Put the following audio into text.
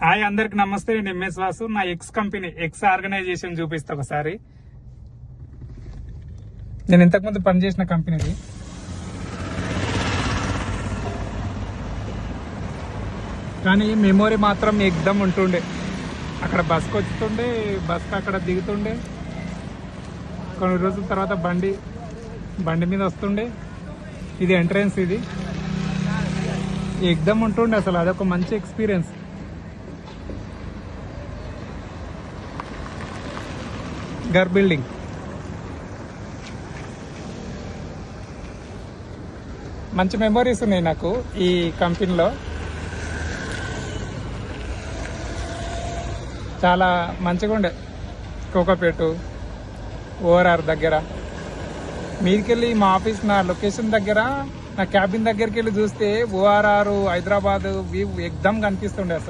Hi, అందరికి నమస్తే. నేను ఎంఎస్ వాసు. నా ఎక్స్ కంపెనీ ఎక్స్ ఆర్గనైజేషన్ చూపిస్తా ఒకసారి. నేను ఇంతకుముందు పనిచేసిన కంపెనీది. కానీ మెమొరీ మాత్రం ఎగ్దమ్ ఉంటుండే. అక్కడ బస్కి వచ్చుతుండే, బస్కి అక్కడ దిగుతుండే. కొన్ని రోజుల తర్వాత బండి మీద వస్తుండే. ఇది ఎంట్రన్స్, ఇది ఎగ్దమ్ ఉంటుండే. అసలు అదొక మంచి ఎక్స్పీరియన్స్. గర్ బిల్డింగ్ మంచి మెమరీస్ ఉన్నాయి నాకు ఈ కంపెనీలో. చాలా మంచిగా ఉండే. కోకాపేట ఓఆర్ఆర్ దగ్గర మీదికెళ్ళి మా ఆఫీస్, నా లొకేషన్ దగ్గర, నా క్యాబిన్ దగ్గరికి వెళ్ళి చూస్తే ఓఆర్ఆర్, హైదరాబాద్ వ్యూ ఎగ్దమ్ కనిపిస్తుండే అసలు.